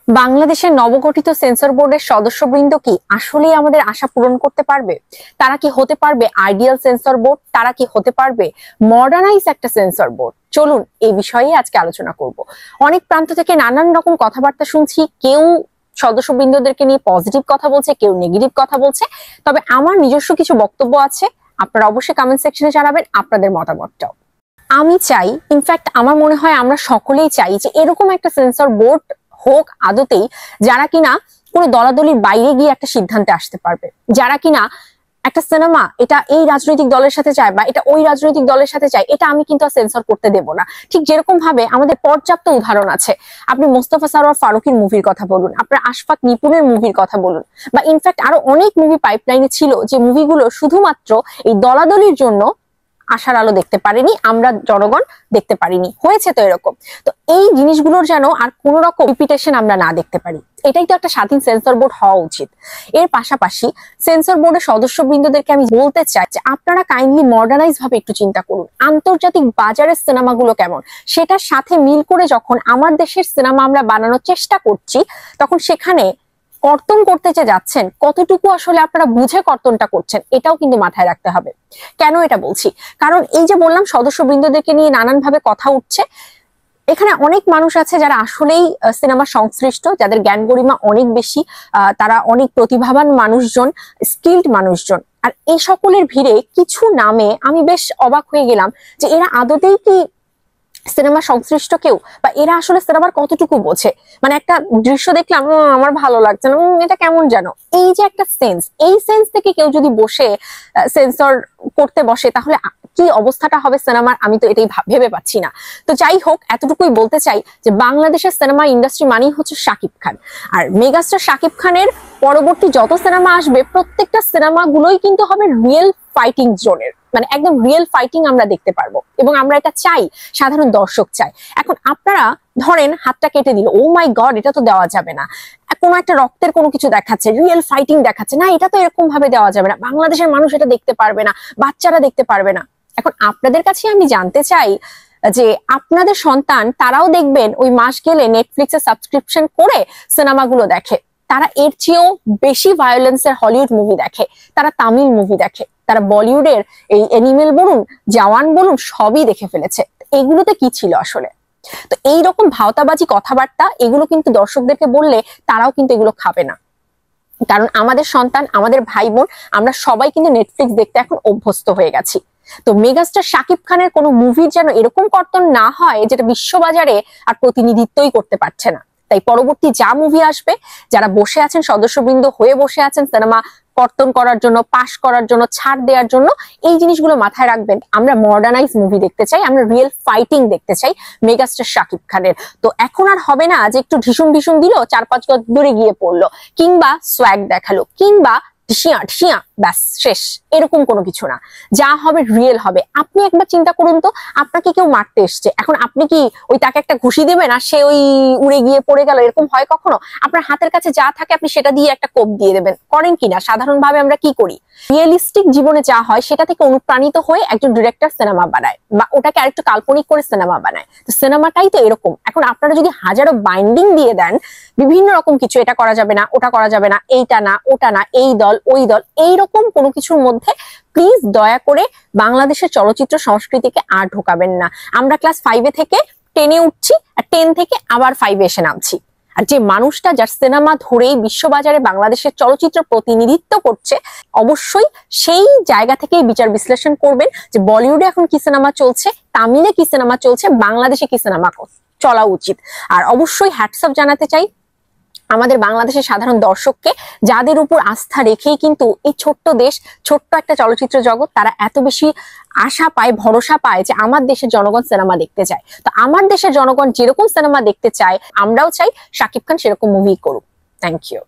বাংলাদেশের নবগঠিত সেন্সর বোর্ডের সদস্যবৃন্দ কি আসলেই আমাদের আশা পূরণ করতে পারবে? তারা কি হতে পারবে আইডিয়াল সেন্সর বোর্ড? তারা কি হতে পারবে মডার্নাইজ একটা সেন্সর বোর্ড? চলুন এই বিষয়ে আজকে আলোচনা করব। অনেক প্রান্ত থেকে নানান রকম কথাবার্তা শুনছি, কেউ সদস্যবৃন্দদেরকে নিয়ে পজিটিভ কথা বলছে, কেউ নেগেটিভ কথা বলছে। তবে আমার নিজস্ব কিছু বক্তব্য আছে, আপনারা অবশ্যই কমেন্ট সেকশনে জানাবেন আপনাদের মতামতটাও। আমি চাই, ইনফ্যাক্ট আমার মনে হয় আমরা সকলেই চাই যে এরকম একটা সেন্সর বোর্ড হোক আদতেই, যারা কিনা কোনো দলাদলির বাইরে গিয়ে একটা সিদ্ধান্তে আসতে পারবে, যারা কিনা একটা সিনেমা এটা এই রাজনৈতিক দলের সাথে চায় বা এটা ওই রাজনৈতিক দলের সাথে চায়, এটা আমি কিন্তু সেন্সর করতে দেব না। ঠিক যেরকম ভাবে আমাদের পর্যাপ্ত উদাহরণ আছে। আপনি মোস্তফা সরোয়ার ফারুকীর মুভির কথা বলুন, আপনার আশফাক নিপুণের মুভির কথা বলুন, বা ইনফ্যাক্ট আরো অনেক মুভি পাইপলাইনে ছিল যে মুভিগুলো শুধুমাত্র এই দলাদলির জন্য আশার আলো দেখতে পারিনি, আমরা জনগণ দেখতে পারিনি। হয়েছে তো এরকম। তো এই জিনিসগুলোর যেন আর কোন রকম রিপিটেশন আমরা না দেখতে পারি, এটাই তো একটা স্বাধীন সেন্সর বোর্ড হওয়া উচিত। এর পাশাপাশি সেন্সর বোর্ডের সদস্যবৃন্দদেরকে আমি বলতে চাই যে আপনারা কাইন্ডলি মডার্নাইজ ভাবে একটু চিন্তা করুন। আন্তর্জাতিক বাজারের সিনেমাগুলো কেমন, সেটার সাথে মিল করে যখন আমার দেশের সিনেমা আমরা বানানোর চেষ্টা করছি, তখন সেখানে কর্তন করতে যে যাচ্ছেন কতটুকু আসলে আপনারা বুঝে কর্তনটা করছেন, এটাও কিন্তু মাথায় রাখতে হবে। কেন এটা বলছি? কারণ এই যে বললাম সদস্যবৃন্দদেরকে নিয়ে নানান ভাবে কথা উঠছে, এখানে অনেক মানুষ আছে যারা আসলেই সিনেমা সংশ্লিষ্ট, যাদের জ্ঞান গরিমা অনেক বেশি, তারা অনেক প্রতিভাবান মানুষজন, স্কিল্ড মানুষজন। আর এই সকলের ভিড়ে কিছু নামে আমি বেশ অবাক হয়ে গেলাম যে এরা আদতেই কি সিনেমা সংশ্লিষ্ট কেউ, বা এরা আসলে সিনেমার কতটুকু বোঝে। মানে একটা দৃশ্য দেখলাম, আমার ভালো লাগছে না, এটা কেমন যেন। এই যে একটা সেন্স, এই সেন্স থেকে কেউ যদি বসে সেন্সর করতে বসে, তাহলে কি অবস্থাটা হবে সিনেমার, আমি তো এটাই ভেবে পাচ্ছি না। তো যাই হোক, এতটুকুই বলতে চাই যে বাংলাদেশের সিনেমা ইন্ডাস্ট্রি মানেই হচ্ছে শাকিব খান, আর মেগাস্টার শাকিব খানের পরবর্তী যত সিনেমা আসবে প্রত্যেকটা সিনেমাগুলোই কিন্তু হবে রিয়েল ফাইটিং জোনের, মানে একদম রিয়েল ফাইটিং আমরা দেখতে পারবো, এবং আমরা এটা চাই, সাধারণ দর্শক চাই। এখন আপনারা ধরেন হাতটা কেটে দিল, ও মাই গড, এটা তো দেওয়া যাবে না, কোনো একটা রক্তের কোনো কিছু দেখাচ্ছে, রিয়েল ফাইটিং দেখাচ্ছে, না এটা তো এরকম ভাবে দেওয়া যাবে না, বাংলাদেশের মানুষ এটা দেখতে পারবে না, বাচ্চারা দেখতে পারবে না। এখন আপনাদের কাছে আমি জানতে চাই যে আপনাদের সন্তান তারাও দেখবেন ওই মাস গেলে নেটফ্লিক্সে সাবস্ক্রিপশন করে সিনেমাগুলো দেখে, তারা এর চেয়েও বেশি ভায়োলেন্সের হলিউড মুভি দেখে, তারা তামিল মুভি দেখে, তারা বলিউডের এই এনিমেল বলুন, জওয়ান বলুন, সবই দেখে ফেলেছে। এগুলোতে কি ছিল আসলে? তো এইরকম ভাওতাবাজি কথাবার্তা এগুলো কিন্তু দর্শকদেরকে বললে তারাও কিন্তু এগুলো খাবে না। কারণ আমাদের সন্তান, আমাদের ভাই বোন, আমরা সবাই কিন্তু নেটফ্লিক্স দেখতে এখন অভ্যস্ত হয়ে গেছি। তো মেগাস্টার শাকিব খানের কোনো মুভির যেন এরকম কর্তন না হয় যেটা বিশ্ববাজারে আর প্রতিনিধিত্বই করতে পারছে না। তাই পরবর্তী যা মুভি আসবে, যারা বসে আছেন সদস্যবৃন্দ হয়ে বসে আছেন সিনেমা কর্তন করার জন্য, পাশ করার জন্য, ছাড় দেওয়ার জন্য, এই জিনিসগুলো মাথায় রাখবেন। আমরা মডার্নাইজ মুভি দেখতে চাই, আমরা রিয়েল ফাইটিং দেখতে চাই মেগাস্টার শাকিব খানের। তো এখন আর হবে না যে একটু ঢিসুম ঢিসুম দিল, 4-5 গজ দূরে গিয়ে পড়লো, কিংবা সোয়াগ দেখালো, কিংবা ঢিসিয়া ঢিসিয়া, ব্যাস শেষ, এরকম কোনো কিছু না। যা হবে রিয়েল হবে। আপনি একবার চিন্তা করুন তো, আপনাকে কেউ মারতে এসছে, এখন আপনি কি ওই তাকে একটা ঘুষি দেবেন আর সে ওই উড়ে গিয়ে পড়ে গেল? এরকম হয় কখনো? আপনার হাতের কাছে যা থাকে আপনি সেটা দিয়ে একটা কোপ দিয়ে দেবেন, করেন কিনা? সাধারণভাবে আমরা কি করি? রিয়েলিস্টিক জীবনে যা হয় সেটা থেকে অনুপ্রাণিত হয়ে একজন ডিরেক্টর সিনেমা বানায়, বা ওটাকে আরেকটু কাল্পনিক করে সিনেমা বানায়। তো সিনেমাটাই তো এরকম। এখন আপনারা যদি হাজারো বাইন্ডিং দিয়ে দেন বিভিন্ন রকম কিছু, এটা করা যাবে না, ওটা করা যাবে না, এইটা না, ওটা না, এই দল ওই দল, এইরকম কোনো কিছুর মধ্যে প্লিজ দয়া করে বাংলাদেশের চলচ্চিত্র সংস্কৃতিকে আর ঢোকাবেন না। আমরা ক্লাস 5 থেকে 10-এ উঠছি, আর 10 থেকে আবার 5-এ এসে নামছি। আর যে মানুষটা যার সিনেমা ধরেই বিশ্ববাজারে বাংলাদেশের চলচ্চিত্র প্রতিনিধিত্ব করছে, অবশ্যই সেই জায়গা থেকেই বিচার বিশ্লেষণ করবেন যে বলিউডে এখন কি সিনেমা চলছে, তামিলে কি সিনেমা চলছে, বাংলাদেশে কি সিনেমা চলা উচিত। আর অবশ্যই হ্যাটস অফ জানাতে চাই আমাদের বাংলাদেশের সাধারণ দর্শককে, যাদের উপর আস্থা রেখেই কিন্তু এই ছোট্ট দেশ, ছোট্ট একটা চলচ্চিত্র জগৎ, তারা এত বেশি আশা পায়, ভরসা পায় যে আমার দেশের জনগণ সিনেমা দেখতে চায়। তো আমার দেশের জনগণ যেরকম সিনেমা দেখতে চায়, আমরাও চাই শাকিব খান সেরকম মুভি করুক। Thank you.